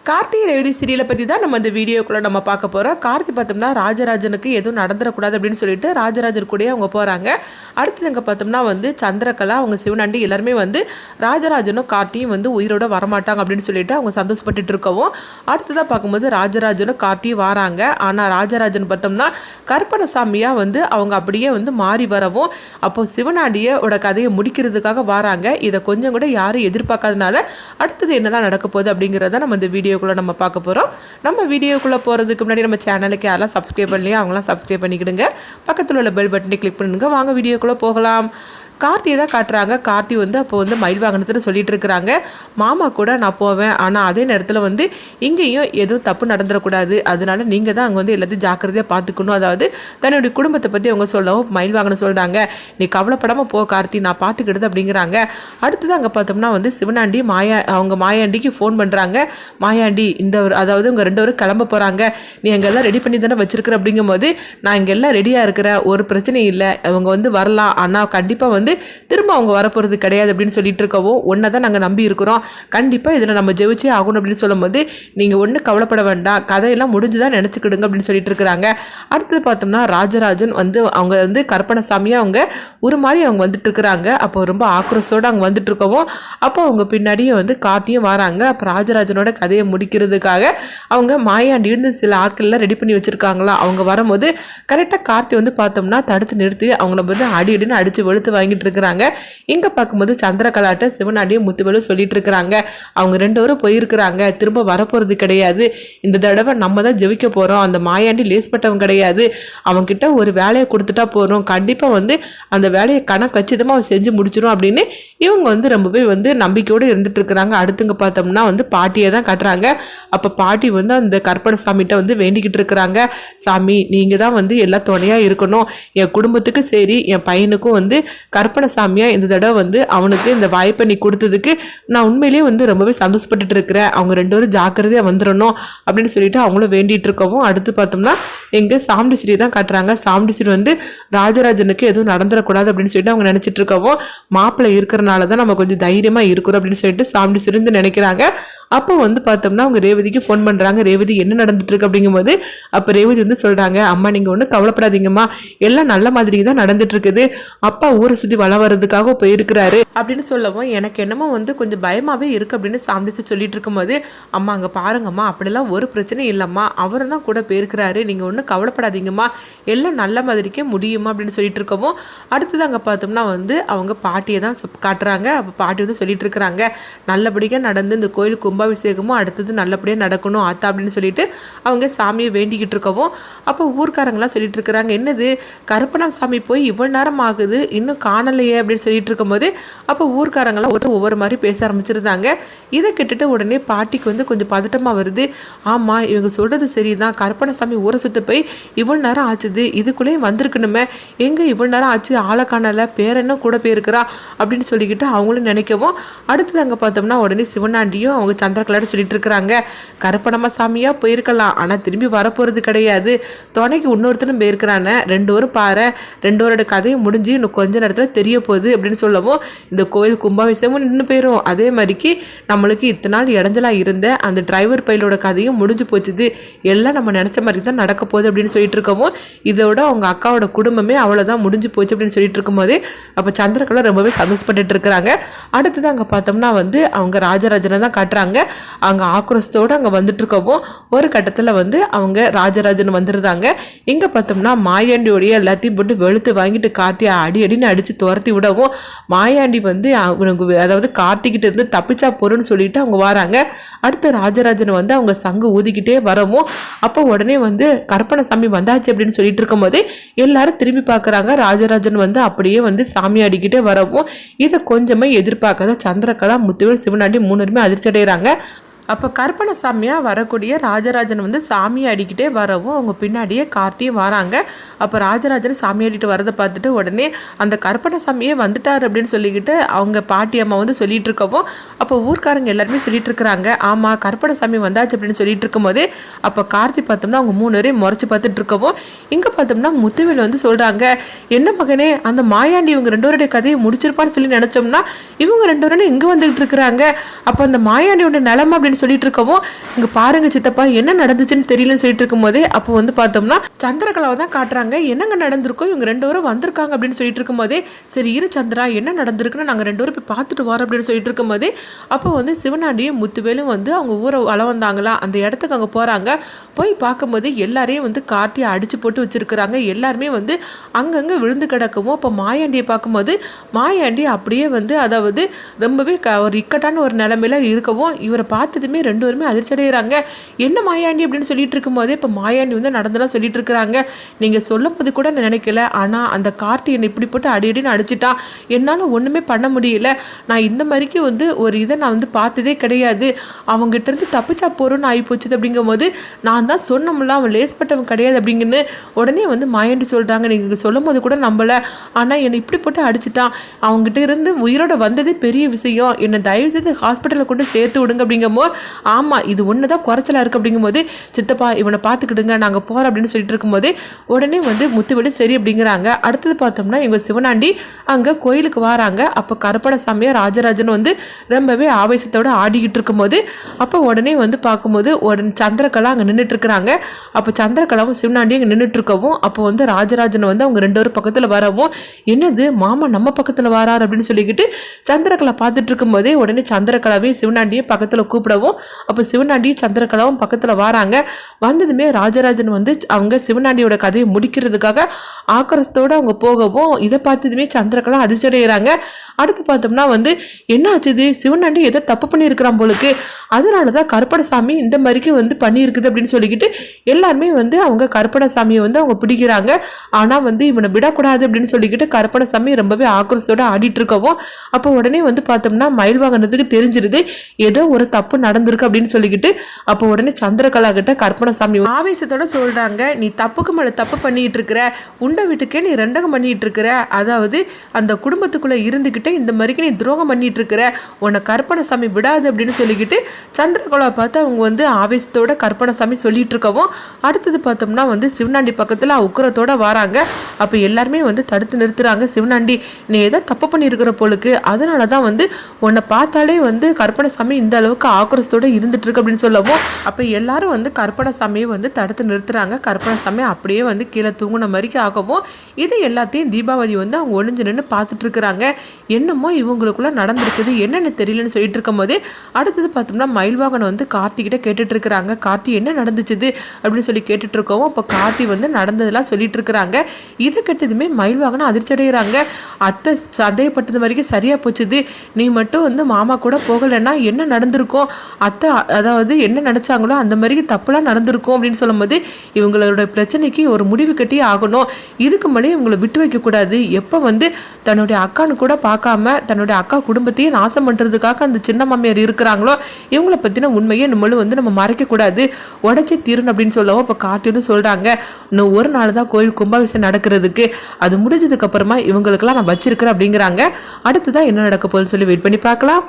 கார்த்தி ரேவதி சீரியலை பற்றி தான் நம்ம இந்த வீடியோக்குள்ளே நம்ம பார்க்க போகிறோம். கார்த்தி பார்த்தோம்னா ராஜராஜனுக்கு எதுவும் நடந்துடக்கூடாது அப்படின்னு சொல்லிட்டு ராஜராஜர் கூடயே அவங்க போகிறாங்க. அடுத்தது எங்கே பார்த்தோம்னா சந்திரகலா அவங்க சிவனாண்டி எல்லாருமே ராஜராஜனும் கார்த்தியும் உயிரோட வரமாட்டாங்க அப்படின்னு சொல்லிட்டு அவங்க சந்தோஷப்பட்டு இருக்கவும், அடுத்ததாக பார்க்கும்போது ராஜராஜனும் கார்த்தியும் வராங்க. ஆனால் ராஜராஜன் பார்த்தோம்னா கருப்பணசாமியாக அவங்க அப்படியே மாறி வரவும், அப்போ சிவனாண்டியோட கதையை முடிக்கிறதுக்காக வராங்க. இதை கொஞ்சம் கூட யாரும் எதிர்பார்க்காதனால அடுத்தது என்னெல்லாம் நடக்க போகுது அப்படிங்கிறத நம்ம இந்த வீடியோக்குள்ளே நம்ம பார்க்க போகிறோம். நம்ம வீடியோக்குள்ளே போகிறதுக்கு முன்னாடி நம்ம சேனலுக்கு யாரெல்லாம் சப்ஸ்கிரைப் பண்ணலையோ அவங்களாம் சப்ஸ்கிரைப் பண்ணிக்கிடுங்க. பக்கத்தில் உள்ள பெல் பட்டனை கிளிக் பண்ணுங்க. வாங்க வீடியோக்குள்ளே போகலாம். கார்த்தியை தான் காட்டுறாங்க. கார்த்தி அப்போ மயில் வாகனத்தில் சொல்லிட்டு இருக்கிறாங்க, மாமா கூட நான் போவேன், ஆனால் அதே நேரத்தில் இங்கேயும் எதுவும் தப்பு நடந்துடக்கூடாது, அதனால நீங்கள் தான் அங்கே எல்லாத்தையும் ஜாக்கிரதையாக பார்த்துக்கணும். அதாவது தன்னுடைய குடும்பத்தை பற்றி அவங்க சொல்லவும் மயில் வாகனம் சொல்கிறாங்க, நீ கவலைப்படாமல் போ கார்த்தி, நான் பார்த்துக்கிடுது அப்படிங்கிறாங்க. அடுத்தது அங்கே பார்த்தோம்னா சிவனாண்டி மாயாண்டிக்கு ஃபோன் பண்ணுறாங்க. மாயாண்டி அதாவது உங்கள் 2 பேரும் கிளம்ப போகிறாங்க, நீ எங்கெல்லாம் ரெடி பண்ணி தானே வச்சிருக்கிற அப்படிங்கும்போது, நான் இங்கெல்லாம் ரெடியாக இருக்கிறேன், ஒரு பிரச்சனையும் இல்லை, அவங்க வரலாம், ஆனால் கண்டிப்பாக திரும்ப அவங்க வரப்போகிறது கிடையாது அப்படின்னு சொல்லிட்டு இருக்கவும், ஒன்றை தான் நாங்கள் நம்பி இருக்கிறோம், கண்டிப்பாக இதில் நம்ம ஜெயிச்சே ஆகணும் அப்படின்னு சொல்லும்போது, நீங்கள் ஒன்றும் கவலைப்பட வேண்டாம், கதையெல்லாம் முடிஞ்சுதான் நினச்சிக்கிடுங்க அப்படின்னு சொல்லிட்டு இருக்கிறாங்க. அடுத்தது பார்த்தோம்னா ராஜராஜன் அவங்க கருப்பணசாமியாக அவங்க ஒரு மாதிரி அவங்க வந்துட்டு இருக்கிறாங்க. அப்போ ரொம்ப ஆக்ரோஷோடு அவங்க வந்துட்டு இருக்கவும், அப்போ அவங்க பின்னாடியே கார்த்தியும் வராங்க. அப்போ ராஜராஜனோட கதையை முடிக்கிறதுக்காக அவங்க மாயாண்டி சில ஆட்கள்லாம் ரெடி பண்ணி வச்சுருக்காங்களா. அவங்க வரும்போது கரெக்டாக கார்த்தி பார்த்தோம்னா தடுத்து நிறுத்தி அவங்கள அடின்னு அடித்து வெளுத்து வாங்கிட்டு இருக்கிறாங்க. இங்க பார்க்கும்போது சந்திரகலாட்ட சிவனாண்டியும் முத்துவேலும் சொல்லிட்டு இருக்கிறாங்க, அவங்க 2 பேரும் போயிருக்கிறாங்க, திரும்ப வரப்போறது கிடையாது, இந்த தடவை நம்ம தான் ஜெயிக்க போறோம், அந்த மாயாண்டி லேஸ்பட்டவன் கிடையாது, அவங்க கிட்ட ஒரு வேலையை கொடுத்துட்டா போறோம், கண்டிப்பா அந்த வேலையை கச்சிதமா செஞ்சு முடிச்சிடும் அப்படின்னு இவங்க ரொம்பவே நம்பிக்கையோடு இருந்துட்டு இருக்கிறாங்க. அடுத்துங்க பார்த்தோம்னா பாட்டியை தான் கட்டுறாங்க. அப்ப பாட்டி அந்த கருப்பணசாமிகிட்ட வேண்டிக்கிட்டு இருக்கிறாங்க, சாமி நீங்க தான் எல்லா துணையா இருக்கணும், என் குடும்பத்துக்கு சரி என் பையனுக்கும் கருப்பணசாமியா இந்த தடவை அவனுக்கு இந்த வாய்ப்பை நீ கொடுத்ததுக்கு நான் உண்மையிலேயே ரொம்பவே சந்தோஷப்பட்டுட்டு இருக்கிறேன், அவங்க 2 பேரும் ஜாக்கிரதையா வந்துடணும் அப்படின்னு சொல்லிட்டு அவங்களும் வேண்டிட்டு இருக்கவும், அடுத்து பார்த்தோம்னா எங்க சாமுண்டீஸ்வரி தான் காட்டுறாங்க. சாமுண்டீஸ்வரி ராஜராஜனுக்கு எதுவும் நடந்துடக்கூடாது அப்படின்னு சொல்லிட்டு அவங்க நினைச்சிட்டு இருக்கவும், மாப்பிள்ளை இருக்கிறனால தான் நம்ம கொஞ்சம் தைரியமா இருக்கிறோம் அப்படின்னு சொல்லிட்டு சாமுண்டீஸ்வரி நினைக்கிறாங்க. அப்போ பார்த்தோம்னா அவங்க ரேவதிக்கு ஃபோன் பண்றாங்க. ரேவதி என்ன நடந்துட்டு இருக்கு அப்படிங்கும்போது, அப்ப ரேவதி சொல்றாங்க, அம்மா நீங்க ஒன்றும் கவலைப்படாதீங்கம்மா, எல்லாம் நல்ல மாதிரி தான் நடந்துட்டு இருக்குது, அப்பா ஊரை சுற்றி வள வர்றதுக்காக போயிருக்கிறாரு அப்படின்னு சொல்லவும், எனக்கு என்னமோ கொஞ்சம் பயமாவே இருக்கு அப்படின்னு சாமிச்சு சொல்லிட்டு இருக்கும்போது, அம்மா அங்கே பாருங்கம்மா, அப்படிலாம் ஒரு பிரச்சனையும் இல்லைம்மா, அவரும் தான் கூட போயிருக்கிறாரு, நீங்கள் ஒன்றும் கவலைப்படாதீங்கம்மா, எல்லாம் நல்ல மாதிரிக்கே முடியுமா அப்படின்னு சொல்லிட்டு இருக்கவும், அடுத்தது அங்கே பார்த்தோம்னா அவங்க பாட்டியை தான் காட்டுறாங்க. அப்போ பாட்டி சொல்லிட்டு இருக்கிறாங்க, நல்லபடியாக நடந்து இந்த கோயில் கும்பாபிஷேகமும் அடுத்தது நல்லபடியாக நடக்கணும் ஆத்தா அப்படின்னு சொல்லிட்டு அவங்க சாமியை வேண்டிக்கிட்டு இருக்கவும், அப்போ ஊர்க்காரங்களாம் சொல்லிட்டு இருக்கிறாங்க, என்னது கருப்பணசாமி போய் இவ்வளோ நேரம் ஆகுது இன்னும் காணலையே அப்படின்னு சொல்லிட்டு இருக்கும்போது, அப்போ ஊர்க்காரங்களாம் ஒவ்வொரு மாதிரி பேச ஆரம்பிச்சிருந்தாங்க. இதை கேட்டுட்டு உடனே பாட்டிக்கு கொஞ்சம் பதட்டமாக வருது. ஆமாம் இவங்க சொல்கிறது சரிதான், கருப்பணசாமி ஊரை சுற்ற போய் இவ்வளோ நேரம் ஆச்சுது, இதுக்குள்ளேயும் வந்திருக்கணுமே, எங்கே இவ்வளோ நேரம் ஆச்சு ஆளை காணலை, பேரன்னும் கூட போயிருக்கிறா அப்படின்னு சொல்லிக்கிட்டு அவங்களும் நினைக்கவும், அடுத்தது அங்கே பார்த்தோம்னா உடனே சிவனாண்டியும் அவங்க சந்திரகலாட்ட சொல்லிட்டு இருக்கிறாங்க, கருப்பணசாமியாக போயிருக்கலாம், ஆனால் திரும்பி வரப்போகிறது கிடையாது, துணைக்கு இன்னொருத்தரும் போயிருக்கிறானே, 2 பேரும் பாரு, 2 பேரோட கதையை முடிஞ்சு இன்னும் கொஞ்ச நேரத்தில் தெரிய போகுது அப்படின்னு சொல்லவும், இந்த கோயில் கும்பாபிஷேகமும் நின்று போயிடும், அதே மாதிரிக்கு நம்மளுக்கு இத்தனை நாள் இடைஞ்சலாக இருந்த அந்த டிரைவர் பையலோட கதையும் முடிஞ்சு போச்சுது, எல்லாம் நம்ம நினச்ச மாதிரி தான் நடக்க போகுது அப்படின்னு சொல்லிட்டு இருக்கவும், இதோட அவங்க அக்காவோட குடும்பமே அவ்வளோதான் முடிஞ்சு போச்சு அப்படின்னு சொல்லிட்டு இருக்கும்போது, அப்போ சந்திரகலா ரொம்பவே சந்தோஷப்பட்டு இருக்கிறாங்க. அடுத்தது அங்கே பார்த்தோம்னா அவங்க ராஜராஜனை தான் காட்டுறாங்க. அவங்க ஆக்ரோஷத்தோடு அங்கே வந்துட்டு இருக்கவும், ஒரு கட்டத்தில் அவங்க ராஜராஜன் வந்துருந்தாங்க. இங்கே பார்த்தோம்னா மாயாண்டியோடைய எல்லாத்தையும் போட்டு வெளுத்து வாங்கிட்டு கார்த்தி அடின்னு அடித்து துரத்தி விடவும், மாயாண்டி அவனுக்கு அதாவது கார்த்திகிட்ட இருந்து தப்பிச்சா போறன்னு சொல்லிட்டு அவங்க வராங்க. அடுத்து ராஜராஜன் அவங்க சங்கு ஊதிக்கிட்டே வரவும், அப்போ உடனே கருப்பணசாமி வந்தாச்சு அப்படின்னு சொல்லிட்டு இருக்கும்போது எல்லாரும் திரும்பி பார்க்குறாங்க. ராஜராஜன் அப்படியே சாமி அடிக்கிட்டே வரவும், இதை கொஞ்சமே எதிர்பார்க்காத சந்திரகலா முத்துவேல் சிவனாண்டி 3 பேருமே அதிர்ச்சி அடைகிறாங்க. அப்போ கருப்பணசாமியாக வரக்கூடிய ராஜராஜன் சாமியை அடிக்கிட்டே வரவும் அவங்க பின்னாடியே கார்த்தியும் வராங்க. அப்போ ராஜராஜன் சாமி அடிட்டு வரதை பார்த்துட்டு உடனே அந்த கருப்பணசாமியே வந்துட்டார் அப்படின்னு சொல்லிக்கிட்டு அவங்க பாட்டி அம்மா சொல்லிட்டு இருக்கவும், அப்போ ஊர்க்காரங்க எல்லாருமே சொல்லிட்டு இருக்கிறாங்க, ஆமாம் கருப்பணசாமி வந்தாச்சு அப்படின்னு சொல்லிட்டு இருக்கும்போது, அப்போ கார்த்தி பார்த்தோம்னா அவங்க 3 பேரையும் முறைச்சி பார்த்துட்டு இருக்கவும், இங்கே பார்த்தோம்னா முத்துவேல் சொல்கிறாங்க, என்ன மகனே அந்த மாயாண்டி இவங்க 2 பேருடைய கதையை முடிச்சிருப்பான்னு சொல்லி நினச்சோம்னா இவங்க 2 பேரும் இங்கே வந்துகிட்டு இருக்கிறாங்க, அப்போ அந்த மாயாண்டியோட நிலைமை அப்படின்னு அப்படின்னு சொல்லிட்டு இருக்கவும், இங்கே பாருங்க சித்தப்பா என்ன நடந்துச்சுன்னு தெரியலன்னு சொல்லிட்டு இருக்கும்போதே அப்போ வந்து பார்த்தோம்னா சந்திரகலாவை தான் காட்டுறாங்க. என்னங்க நடந்திருக்கோம், இவங்க 2 பேரும் வந்திருக்காங்க அப்படின்னு சொல்லிட்டு இருக்கும்போதே, சரி இரு சந்திரா என்ன நடந்திருக்குன்னு நாங்கள் 2 பேரும் போய் பார்த்துட்டு வரோம் அப்படின்னு சொல்லிட்டு இருக்கும்போதே, அப்போ வந்து சிவனாண்டியும் முத்துவேலும் வந்து அவங்க ஊரை வள வந்தாங்களா அந்த இடத்துக்கு அங்கே போகிறாங்க. போய் பார்க்கும்போது எல்லாரையும் வந்து கார்த்தியை அடிச்சு போட்டு வச்சிருக்கிறாங்க. எல்லாருமே வந்து அங்கங்கே விழுந்து கிடக்கவும், அப்போ மாயாண்டியை பார்க்கும்போது மாயாண்டி அப்படியே வந்து அதாவது ரொம்பவே ஒரு இக்கட்டான ஒரு நிலைமையில இருக்கவும், இவரை பார்த்ததுமே 2 பேருமே அதிர்ச்சி அடைகிறாங்க. என்ன மாயாண்டி அப்படின்னு சொல்லிட்டு இருக்கும்போதே இப்போ மாயாண்டி வந்து நடந்தெல்லாம் சொல்லிட்டு இருக்கிறாங்க. நீங்கள் சொல்லும் போது கூட நான் நினைக்கல, ஆனால் அந்த கார்த்தி என்னை இப்படி போட்டு அடின்னு அடிச்சிட்டான், என்னால் ஒன்றுமே பண்ண முடியல. நான் இந்த மாதிரிக்கு வந்து ஒரு இதை நான் வந்து பார்த்ததே கிடையாது. அவங்ககிட்ட இருந்து தப்பிச்சா போகிறோன்னு ஆகி போச்சுது. அப்படிங்கும்போது நான் தான் சொன்னோம்ல அவன் லேஸ்பட்டவன் கிடையாது அப்படிங்குன்னு உடனே வந்து மாயாண்டி சொல்கிறாங்க. நீங்கள் சொல்லும் போது கூட நம்பலை, ஆனால் என்னை இப்படி போட்டு அடிச்சிட்டான், அவங்ககிட்ட இருந்து உயிரோட வந்ததே பெரிய விஷயம், என்னை தயவு செய்து ஹாஸ்பிட்டலில் கொண்டு சேர்த்து விடுங்க அப்படிங்கும்போது, ஆமாம் இது ஒன்று தான் குறைச்சலாக இருக்குது அப்படிங்கும்போது, சித்தப்பா இவனை பார்த்துக்கிடுங்க நாங்கள் போகிறோம் அப்படின்னு சொல்லிட்டு இருக்கும்போது உடனே வந்து முத்துவெளி சரி அப்படிங்கிறாங்க. அடுத்தது பார்த்தோம்னா இவங்க சிவனாண்டி அங்கே கோயிலுக்கு வராங்க. அப்போ கருப்பணசாமியாக ராஜராஜன் வந்து ரொம்பவே ஆவேசத்தோடு ஆடிக்கிட்டு இருக்கும்போது அப்போ உடனே வந்து பார்க்கும்போது உடனே சந்திரகலா அங்கே நின்றுட்டு இருக்கிறாங்க. அப்போ சந்திரகலாவும் சிவனாண்டியும் அங்கே நின்றுட்டு இருக்கவும், அப்போ வந்து ராஜராஜன் வந்து அவங்க 2 பேரும் பக்கத்தில் வரவும், என்னது மாமா நம்ம பக்கத்தில் வராரு அப்படின்னு சொல்லிக்கிட்டு சந்திரகலா பார்த்துட்டு இருக்கும்போதே உடனே சந்திரகலாவையும் சிவனாண்டியும் பக்கத்தில் கூப்பிடவும், அப்போ சிவனாண்டியும் சந்திரகலாவும் பக்கத்தில் வராங்க. வந்ததுமே ராஜராஜன் வந்து அவங்க சிவனாண்டியோட கதையை முடிக்கிறதுக்காக ஆக்ரோஷத்தோடு அவங்க போகவும், இதை பார்த்ததுமே சந்திரகலா அதிர்ச்சி அடைகிறாங்க. அடுத்து பார்த்தோம்னா வந்து என்ன ஆச்சுது, சிவனாண்டி ஏதோ தப்பு பண்ணியிருக்கிறான் போலுக்கு, அதனால தான் கருப்பணசாமி இந்த மாதிரிக்கு வந்து பண்ணியிருக்குது அப்படின்னு சொல்லிக்கிட்டு எல்லாருமே வந்து அவங்க கருப்பணசாமியை வந்து அவங்க பிடிக்கிறாங்க. ஆனால் வந்து இவனை விடக்கூடாது அப்படின்னு சொல்லிக்கிட்டு கருப்பணசாமி ரொம்பவே ஆக்ரோஷத்தோடு ஆடிட்டு இருக்கவும், அப்போ உடனே வந்து பார்த்தோம்னா மயில் வாங்கினதுக்கு தெரிஞ்சிருது ஏதோ ஒரு தப்பு நடந்திருக்கு அப்படின்னு சொல்லிக்கிட்டு, அப்போ உடனே சந்திரகலா கிட்ட கருப்பணசாமி ஆவேசத்தோட சொல்கிறாங்க, நீ தப்புக்கு மேலே தப்பு பண்ணிட்டு இருக்கிற, உண்டை வீட்டுக்கே நீ ரெண்டகம் பண்ணிட்டு இருக்கிற, அதாவது அந்த குடும்பத்துக்குள்ளே இருந்துக்கிட்டே இந்த மாதிரிக்கு நீ துரோகம் பண்ணிட்டு இருக்கிற, உன்னை கருப்பணசாமி விடாது அப்படின்னு சொல்லிக்கிட்டு சந்திரகலா பார்த்து அவங்க வந்து ஆவேசத்தோட கருப்பணசாமி சொல்லிட்டு இருக்கவும், அடுத்தது பார்த்தோம்னா வந்து சிவனாண்டி பக்கத்தில் உக்கரத்தோட வராங்க. அப்போ எல்லாருமே வந்து தடுத்து நிறுத்துறாங்க. சிவனாண்டி நீ ஏதோ தப்பு பண்ணியிருக்கிற போலுக்கு, அதனால தான் வந்து உன்னை பார்த்தாலே வந்து கருப்பணசாமி இந்த அளவுக்கு ஆக்ரோஷத்தோடு இருந்துட்டு இருக்கு அப்படின்னு சொல்லவும், அப்போ எல்லாரும் வந்து கருப்பணசாமியை வந்து தடுத்து நிறுத்துறாங்க. கருப்பணசாமி அப்படியே வந்து கீழே தூங்குன மாதிரிக்கு ஆகவும், இது எல்லாத்தையும் தீபாவளி வந்து அவங்க ஒளிஞ்சு நின்று பார்த்துட்டு இருக்கிறாங்க. என்னமோ இவங்களுக்குள்ள நடந்திருக்குது என்னென்னு தெரியலன்னு சொல்லிட்டு இருக்கும் போதே அடுத்தது பார்த்தோம்னா மயில்வாகன் வந்து கார்த்திகிட்ட கேட்டுட்டு இருக்கிறாங்க. கார்த்தி என்ன நடந்துச்சுது அப்படின்னு சொல்லி கேட்டுட்டு இருக்கவும், அப்போ கார்த்தி வந்து நடந்ததெல்லாம் சொல்லிட்டு இருக்கிறாங்க. இதை கேட்டதுமே மயில்வாகனை அதிர்ச்சி அடைகிறாங்க. அத்தை சந்தேகப்பட்டது வரைக்கும் சரியா போச்சுது, நீ மட்டும் வந்து மாமா கூட போகலைன்னா என்ன நடந்திருக்கும், அத்தை அதாவது என்ன நினைச்சாங்களோ அந்த மாதிரி தப்புலாம் நடந்திருக்கும் அப்படின்னு சொல்லும் போது, இவங்களோட பிரச்சனைக்கு ஒரு முடிவு கட்டி ஆகணும், இதுக்கு மேலே இவங்களை விட்டு வைக்கக்கூடாது, எப்போ வந்து தன்னுடைய அக்கான்னு கூட பார்க்காம தன்னுடைய அக்கா குடும்பத்தையே நாசம் பண்ணுறதுக்காக அந்த சின்ன மாமியார் இருக்கிறாங்களோ இவங்களை பற்றின உண்மையை நம்மளும் வந்து நம்ம மறைக்கக்கூடாது, உடச்சி தீரணும் அப்படின்னு சொல்லவும், இப்போ கார்த்தி வந்து சொல்கிறாங்க, இன்னும் ஒரு நாள் தான் கோயில் கும்பாபிஷேகம் நடக்கிறதுக்கு, அது முடிஞ்சதுக்கு அப்புறமா இவங்களுக்கெல்லாம் நான் வச்சிருக்கிறேன் அப்படிங்கிறாங்க. அடுத்ததான் என்ன நடக்க போகுதுன்னு சொல்லி வெயிட் பண்ணி பார்க்கலாம்.